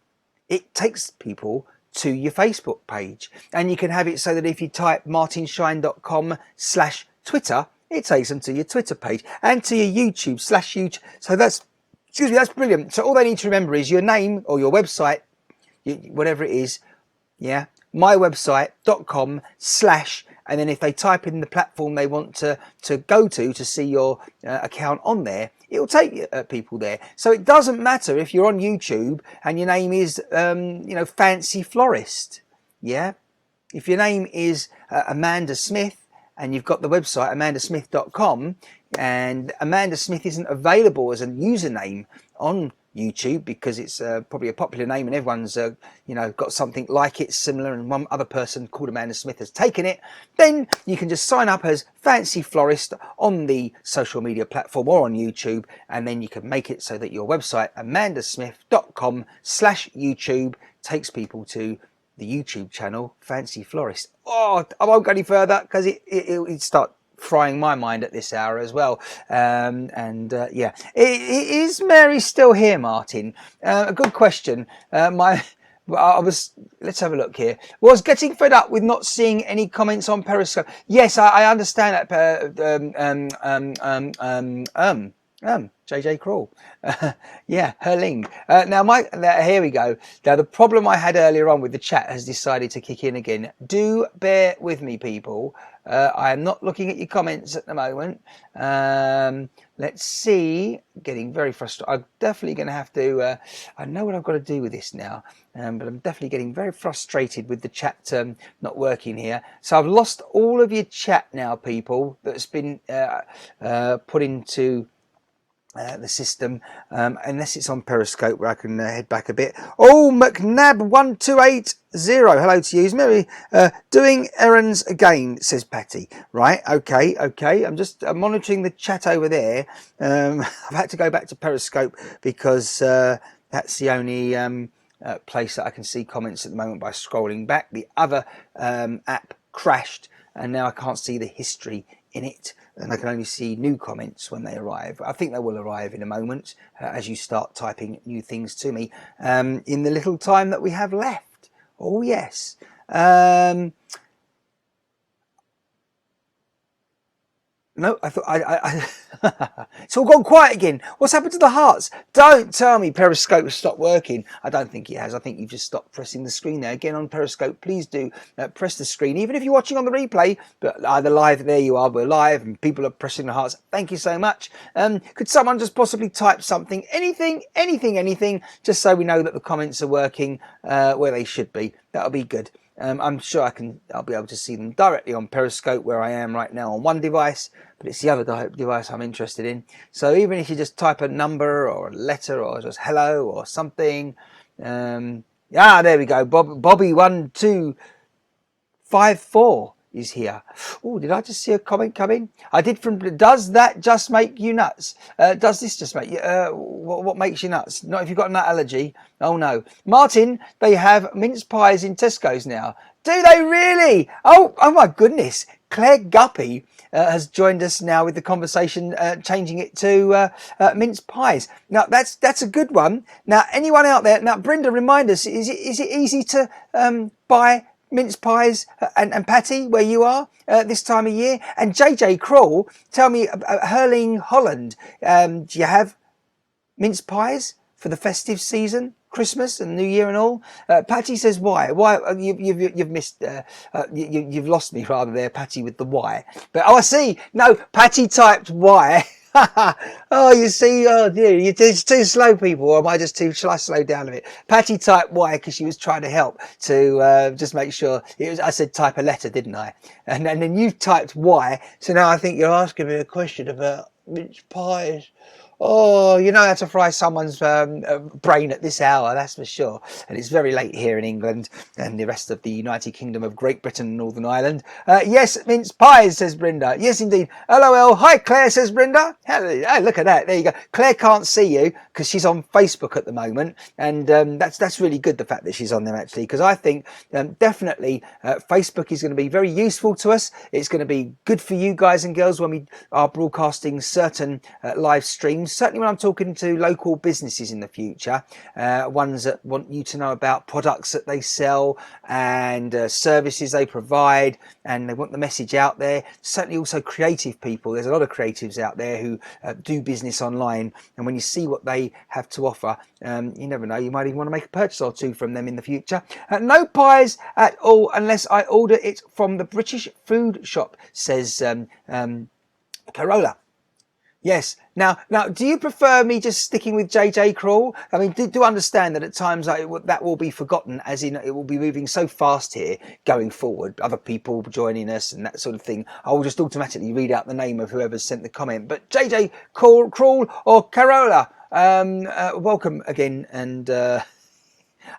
it takes people to your Facebook page, and you can have it so that if you type martinshine.com/Twitter, it takes them to your Twitter page and to your YouTube/YouTube. So that's brilliant. So all they need to remember is your name or your website, whatever it is, yeah, mywebsite.com/ and then if they type in the platform they want to go to see your account on there, it will take people there. So it doesn't matter if you're on YouTube and your name is, Fancy Florist. Yeah. If your name is Amanda Smith and you've got the website amandasmith.com, and Amanda Smith isn't available as a username on YouTube because it's probably a popular name and everyone's got something like it similar, and one other person called Amanda Smith has taken it, then you can just sign up as Fancy Florist on the social media platform or on YouTube, and then you can make it so that your website amandasmith.com/YouTube takes people to the YouTube channel Fancy Florist. Oh, I won't go any further because it'd start frying my mind at this hour as well. Yeah, is Mary still here, Martin? A good question. Let's have a look here. Was getting fed up with not seeing any comments on Periscope. Yes, I understand that. JJ Crawl. Yeah, Herling. Now, here we go. Now, the problem I had earlier on with the chat has decided to kick in again. Do bear with me, people. I am not looking at your comments at the moment. Let's see. Getting very frustrated. I'm definitely going to have to. I know what I've got to do with this now, but I'm definitely getting very frustrated with the chat not working here. So I've lost all of your chat now, people. That's been put into the system, unless it's on Periscope where I can head back a bit. Oh, McNab1280, hello to you. Mary, doing errands again, says Patty. Right, okay. I'm just monitoring the chat over there. I've had to go back to Periscope because that's the only place that I can see comments at the moment by scrolling back. The other app crashed, and now I can't see the history in it, and I can only see new comments when they arrive. I think they will arrive in a moment as you start typing new things to me in the little time that we have left. Oh yes. No, I thought it's all gone quiet again. What's happened to the hearts? Don't tell me Periscope has stopped working. I don't think it has. I think you've just stopped pressing the screen there. Again, on Periscope, please do press the screen, even if you're watching on the replay, but either live, there you are, we're live, and people are pressing the hearts. Thank you so much. Could someone just possibly type something, anything, just so we know that the comments are working where they should be? That'll be good. I'm sure I'll be able to see them directly on Periscope where I am right now on one device, but it's the other device I'm interested in. So even if you just type a number or a letter or just hello or something, there we go. Bobby1254 is here. Oh, did I just see a comment come in? I did from, does that just make you nuts? Does this just make you, what makes you nuts? Not if you've got a nut allergy. Oh no. Martin, they have mince pies in Tesco's now. Do they really? Oh my goodness. Claire Guppy has joined us now with the conversation, changing it to mince pies. Now that's a good one. Now anyone out there, now Brenda, remind us, is it easy to buy mince pies and Patty where you are this time of year? And JJ Crawl, tell me, Herling Holland, do you have mince pies for the festive season, Christmas and New Year and all? Patty says why you've missed you've lost me rather there, Patty, with the why. But I see, no, Patty typed why Oh, you see, oh dear, you're too slow, people, or am I just too? Shall I slow down a bit? Patty typed Y because she was trying to help to just make sure. It was, I said type a letter, didn't I? And then you typed Y, so now I think you're asking me a question about which pies. Oh, you know how to fry someone's brain at this hour, that's for sure. And it's very late here in England and the rest of the United Kingdom of Great Britain and Northern Ireland. Yes, mince pies, says Brenda. Yes, indeed. LOL. Hi, Claire, says Brenda. Hey, look at that. There you go. Claire can't see you because she's on Facebook at the moment. And that's really good, the fact that she's on there, actually, because I think definitely Facebook is going to be very useful to us. It's going to be good for you guys and girls when we are broadcasting certain live streams. Certainly when I'm talking to local businesses in the future, ones that want you to know about products that they sell and services they provide, and they want the message out there. Certainly also creative people. There's a lot of creatives out there who do business online, and when you see what they have to offer, you never know, you might even want to make a purchase or two from them in the future. No pies at all unless I order it from the British food shop, says Carola. Yes. Now, do you prefer me just sticking with JJ Crawl? I mean, do understand that at times that will be forgotten, as in it will be moving so fast here going forward, other people joining us and that sort of thing. I will just automatically read out the name of whoever's sent the comment. But JJ Crawl or Carola, welcome again, and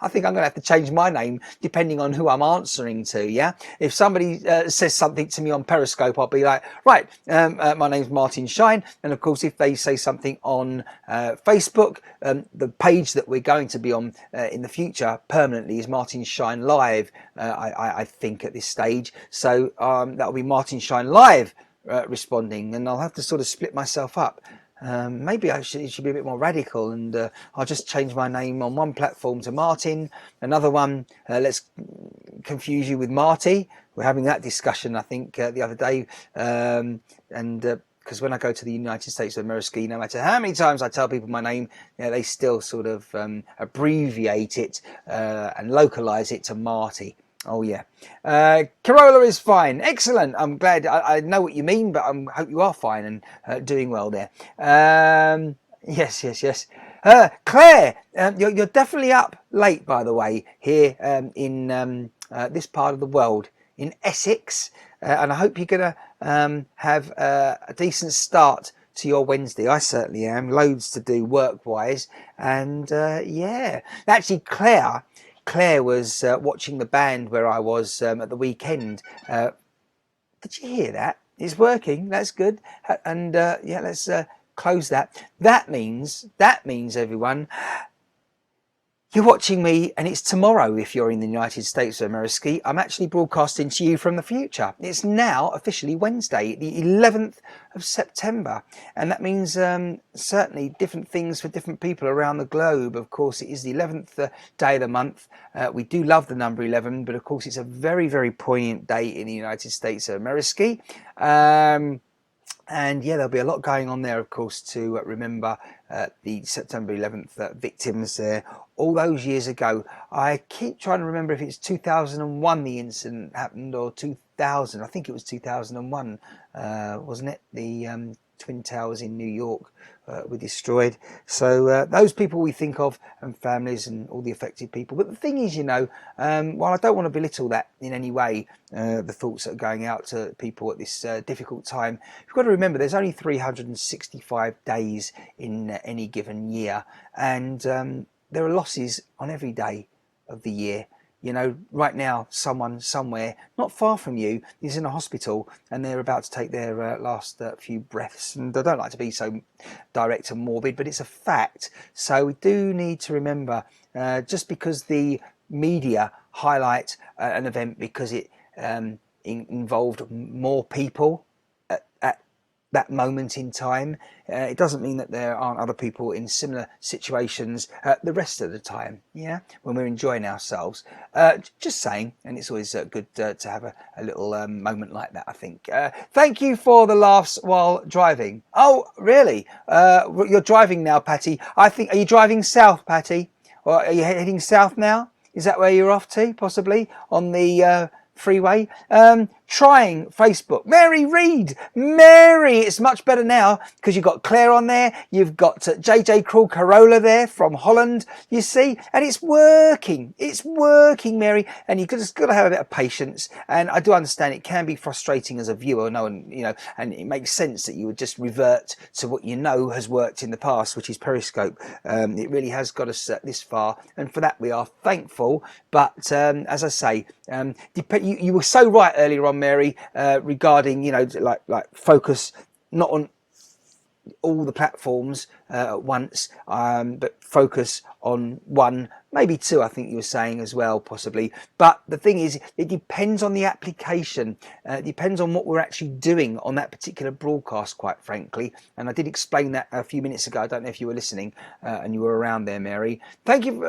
I think I'm going to have to change my name depending on who I'm answering to, yeah? If somebody says something to me on Periscope, I'll be like, right, my name's Martin Shine. And of course, if they say something on Facebook, the page that we're going to be on in the future permanently is Martin Shine Live, I think, at this stage. So that'll be Martin Shine Live responding, and I'll have to sort of split myself up. Maybe it should be a bit more radical, and I'll just change my name on one platform to Martin, another one, let's confuse you with Marty. We're having that discussion, I think, the other day, because when I go to the United States of America, no matter how many times I tell people my name, they still sort of abbreviate it and localize it to Marty. Oh yeah, Carola is fine. Excellent. I'm glad. I know what you mean, but I hope you are fine and doing well there. Yes. Claire, you're definitely up late, by the way, here in this part of the world, in Essex, and I hope you're gonna have a decent start to your Wednesday. I certainly am. Loads to do work-wise, and yeah, actually, Claire was watching the band where I was at the weekend. Did you hear that? It's working. That's good. And yeah, let's close that. That means everyone, you're watching me, and it's tomorrow if you're in the United States of America. I'm actually broadcasting to you from the future. It's now officially Wednesday, the 11th of September. And that means certainly different things for different people around the globe. Of course, it is the 11th day of the month. We do love the number 11, but of course, it's a very, very poignant day in the United States of America. And yeah, there'll be a lot going on there, of course, to remember the September 11th victims there all those years ago. I keep trying to remember if it's 2001 the incident happened, or 2000. I think it was 2001, wasn't it? The Twin Towers in New York were destroyed. So those people we think of, and families and all the affected people. But the thing is, while I don't want to belittle that in any way, the thoughts that are going out to people at this difficult time, you've got to remember there's only 365 days in any given year, and there are losses on every day of the year. Right now, someone somewhere not far from you is in a hospital, and they're about to take their last few breaths. And I don't like to be so direct and morbid, but it's a fact. So we do need to remember, just because the media highlight an event because it involved more people at that moment in time, it doesn't mean that there aren't other people in similar situations the rest of the time, when we're enjoying ourselves. Just saying, and it's always good to have a little moment like that, I think. Thank you for the laughs while driving. Oh, really? You're driving now, Patty. Are you driving south, Patty? Or are you heading south now? Is that where you're off to, possibly, on the freeway? trying Facebook. Mary Reed, Mary, it's much better now because you've got Claire on there. You've got JJ Krul Carola there from Holland, you see, and it's working. It's working, Mary, and you've just got to have a bit of patience. And I do understand it can be frustrating as a viewer, and it makes sense that you would just revert to what you know has worked in the past, which is Periscope. It really has got us this far, and for that we are thankful. But as I say, you were so right earlier on, Mary, regarding like focus not on all the platforms at once, but focus on one, maybe two, I think you were saying as well, possibly. But the thing is, it depends on the application. It depends on what we're actually doing on that particular broadcast, quite frankly. And I did explain that a few minutes ago. I don't know if you were listening and you were around there, Mary. Thank you.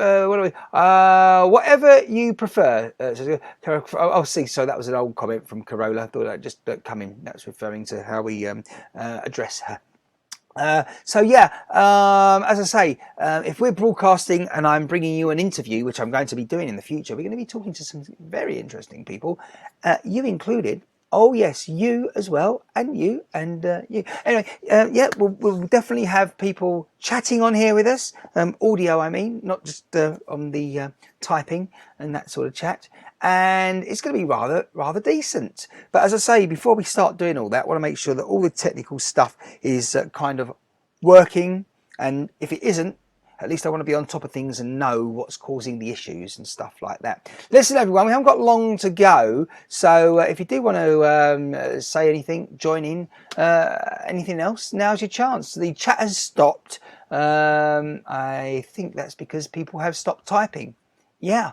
Whatever you prefer. Oh, see, so that was an old comment from Carola. I thought I'd just come in. That's referring to how we address her. So yeah, as I say, if we're broadcasting and I'm bringing you an interview, which I'm going to be doing in the future, we're going to be talking to some very interesting people, you included. Oh yes, you as well, and you, and you. Anyway, yeah, we'll definitely have people chatting on here with us, audio, I mean, not just on the typing and that sort of chat. And it's going to be rather decent. But as I say, before we start doing all that, I want to make sure that all the technical stuff is kind of working. And if it isn't, at least I want to be on top of things and know what's causing the issues and stuff like that. Listen, everyone, we haven't got long to go. So if you do want to say anything, join in, anything else, now's your chance. The chat has stopped. I think that's because people have stopped typing. Yeah.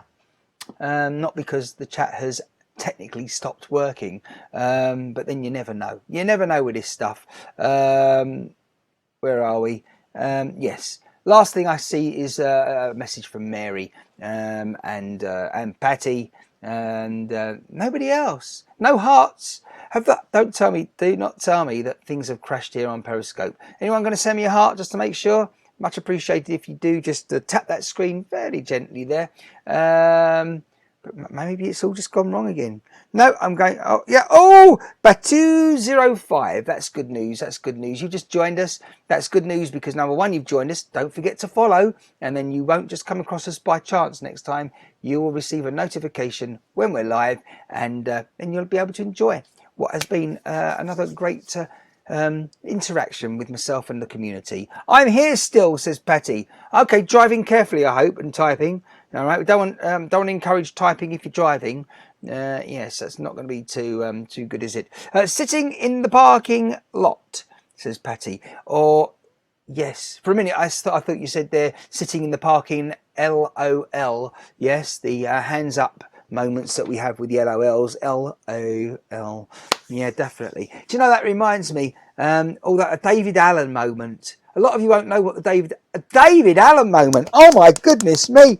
Not because the chat has technically stopped working. But then you never know. You never know with this stuff. Where are we? Yes. Last thing I see is a message from Mary and Patty and nobody else. No hearts. Do not tell me that things have crashed here on Periscope. Anyone going to send me a heart just to make sure? Much appreciated if you do. Just tap that screen very gently there. But maybe it's all just gone wrong again. No, I'm going. Oh, yeah. Oh, Batu05. That's good news. That's good news. You just joined us. That's good news because number one, you've joined us. Don't forget to follow, and then you won't just come across us by chance next time. You will receive a notification when we're live, and then you'll be able to enjoy what has been another great interaction with myself and the community. I'm here still, says Patty. Okay, driving carefully, I hope, and typing. All right, we don't want to encourage typing if you're driving. Yes, that's not going to be too good, is it? Sitting in the parking lot, says Patty. Or yes, for a minute I thought you said they're sitting in the parking. LOL. Yes, the hands up moments that we have with the LOLs. LOL. Yeah, definitely. Do you know, that reminds me, a David Allen moment. A lot of you won't know what the David Allen moment. Oh my goodness me.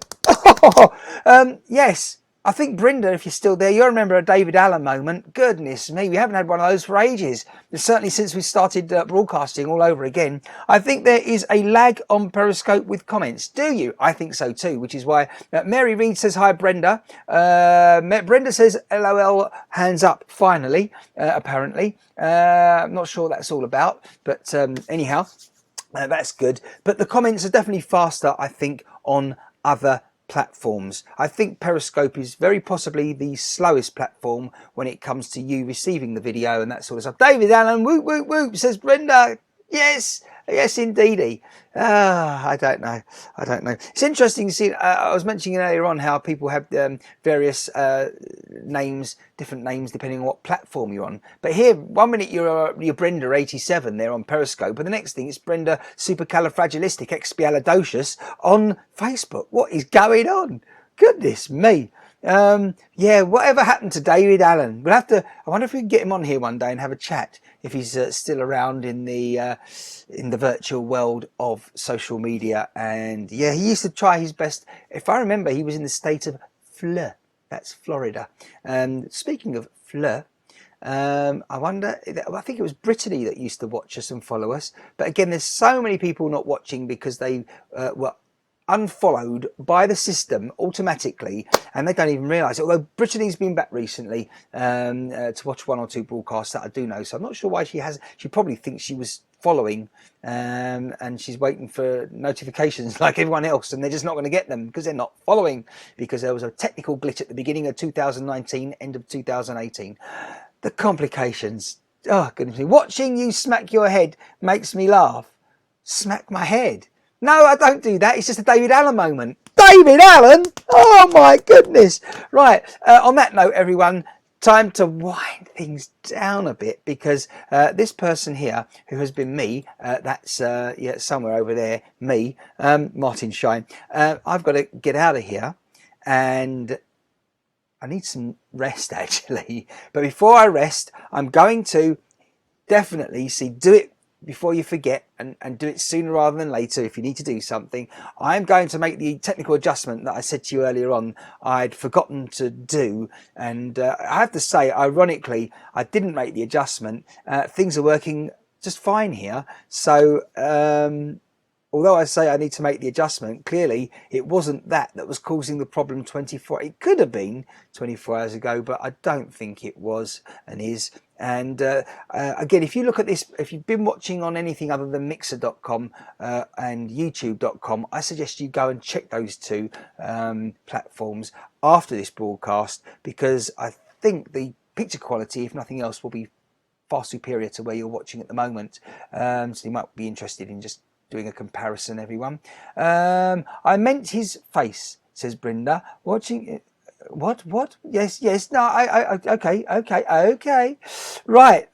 Yes, I think Brenda, if you're still there, you'll remember a David Allen moment. Goodness me, we haven't had one of those for ages. Certainly since we started broadcasting all over again. I think there is a lag on Periscope with comments. Do you? I think so too, which is why Mary Reed says hi, Brenda. Brenda says LOL, hands up, finally, apparently. I'm not sure what that's all about, but anyhow, that's good. But the comments are definitely faster, I think, on other platforms. I think Periscope is very possibly the slowest platform when it comes to you receiving the video and that sort of stuff. David Allen, whoop, whoop, whoop, says Brenda. Yes, yes, indeedy. I don't know. It's interesting to see. I was mentioning earlier on how people have various names, different names depending on what platform you're on. But here, 1 minute you're Brenda87 there on Periscope, and the next thing it's Brenda Supercalifragilisticexpialidocious on Facebook. What is going on? Goodness me. Yeah, whatever happened to David Allen? We'll have to. I wonder if we can get him on here one day and have a chat if he's still around in the virtual world of social media. And yeah, he used to try his best. If I remember, he was in the state of Fleur. That's Florida. Speaking of Fleur, I wonder. I think it was Brittany that used to watch us and follow us. But again, there's so many people not watching because they were unfollowed by the system automatically, and they don't even realise it. Although Brittany's been back recently to watch 1 or 2 broadcasts that I do know, so I'm not sure why she has. She probably thinks she was following, and she's waiting for notifications like everyone else, and they're just not going to get them because they're not following, because there was a technical glitch at the beginning of 2019, end of 2018. The complications. Oh goodness me! Watching you smack your head makes me laugh. Smack my head? No, I don't do that. It's just a David Allen moment. David Allen? Oh my goodness! Right. On that note, everyone, time to wind things down a bit, because this person here, who has been me, that's yeah, somewhere over there, me, Martin Shine. I've got to get out of here, and I need some rest actually. But before I rest, I'm going to definitely do it before you forget, and do it sooner rather than later if you need to do something. I'm going to make the technical adjustment that I said to you earlier on I'd forgotten to do, and I have to say, ironically, I didn't make the adjustment. Things are working just fine here, so although I say I need to make the adjustment, clearly it wasn't that was causing the problem 24. It could have been 24 hours ago, but I don't think it was and is. And again, if you look at this, if you've been watching on anything other than mixer.com and youtube.com, I suggest you go and check those 2 platforms after this broadcast, because I think the picture quality, if nothing else, will be far superior to where you're watching at the moment. So you might be interested in just doing a comparison, everyone. I meant his face, says Brenda. Watching it. What? Yes. No, okay. Right.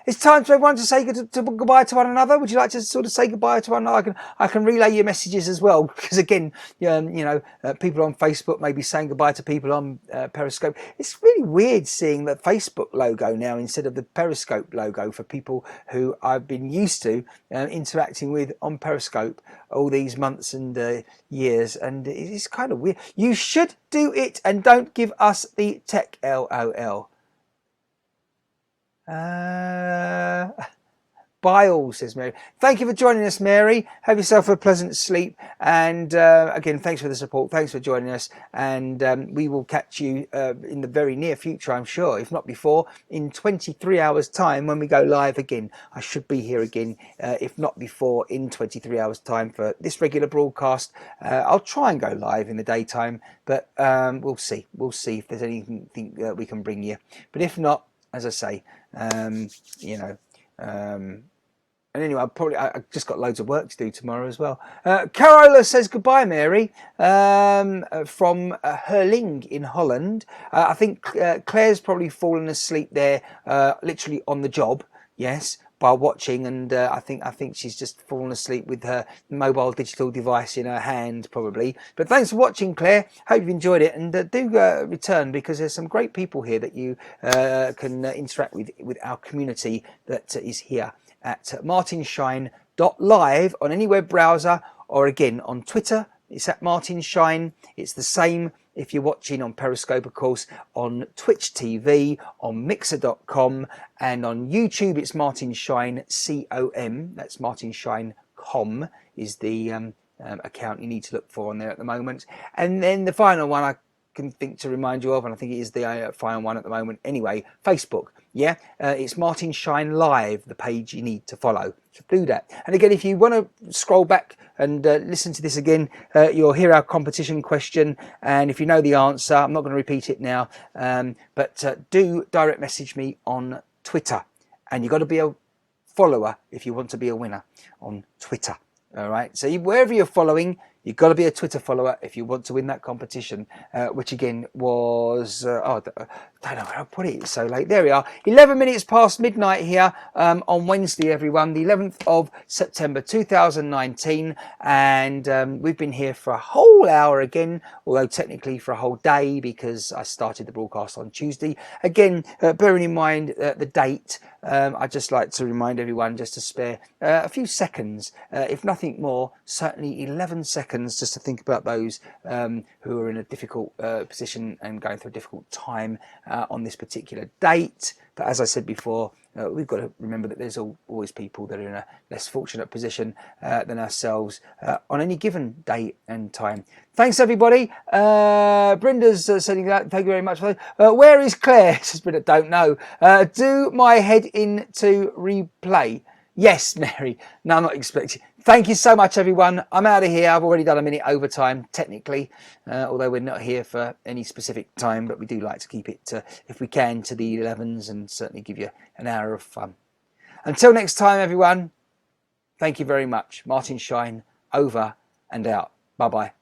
It's time for everyone to say goodbye to one another. Would you like to sort of say goodbye to one another? I can relay your messages as well, because again, people on Facebook may be saying goodbye to people on Periscope. It's really weird seeing the Facebook logo now instead of the Periscope logo for people who I've been used to interacting with on Periscope all these months and years, and it's kind of weird. You should do it, and don't give us the tech, LOL. Bye all, says Mary. Thank you for joining us, Mary. Have yourself a pleasant sleep. And again, thanks for the support. Thanks for joining us. And we will catch you in the very near future, I'm sure, if not before, in 23 hours' time when we go live again. I should be here again, if not before, in 23 hours' time for this regular broadcast. I'll try and go live in the daytime, but we'll see. We'll see if there's anything that we can bring you. But if not, as I say, and anyway, I just got loads of work to do tomorrow as well. Carola says goodbye, Mary, from Herling in Holland. I think Claire's probably fallen asleep there, literally on the job. Yes, while watching, and I think she's just fallen asleep with her mobile digital device in her hand, probably. But thanks for watching, Claire. Hope you've enjoyed it, and do return, because there's some great people here that you can interact with our community that is here at martinshine.live on any web browser, or again on Twitter. It's at martinshine. It's the same if you're watching on Periscope, of course, on Twitch TV, on mixer.com, and on YouTube it's martinshine.com. That's martinshine.com is the account you need to look for on there at the moment. And then the final one I can think to remind you of, and I think it is the final one at the moment anyway, Facebook. Yeah, it's Martin Shine Live, the page you need to follow. So do that. And again, if you want to scroll back and listen to this again, you'll hear our competition question. And if you know the answer, I'm not going to repeat it now, but do direct message me on Twitter. And you've got to be a follower if you want to be a winner on Twitter. All right. So wherever you're following, you've got to be a Twitter follower if you want to win that competition, which again was, I don't know where I put it, it's so late. There we are, 11 minutes past midnight here on Wednesday, everyone, the 11th of September 2019. And we've been here for a whole hour again, although technically for a whole day, because I started the broadcast on Tuesday. Again, bearing in mind the date, I'd just like to remind everyone just to spare a few seconds, if nothing more, certainly 11 seconds seconds just to think about those who are in a difficult position and going through a difficult time on this particular date. But as I said before, we've got to remember that there's always people that are in a less fortunate position than ourselves on any given date and time. Thanks, everybody. Brinda's sending that. Thank you very much for that. Where is Claire? Says Brinda, don't know. Do my head into replay? Yes, Mary. No, I'm not expecting. Thank you so much, everyone. I'm out of here. I've already done a minute overtime, technically, although we're not here for any specific time, but we do like to keep it, if we can, to the 11s and certainly give you an hour of fun. Until next time, everyone, thank you very much. Martin Shine, over and out. Bye-bye.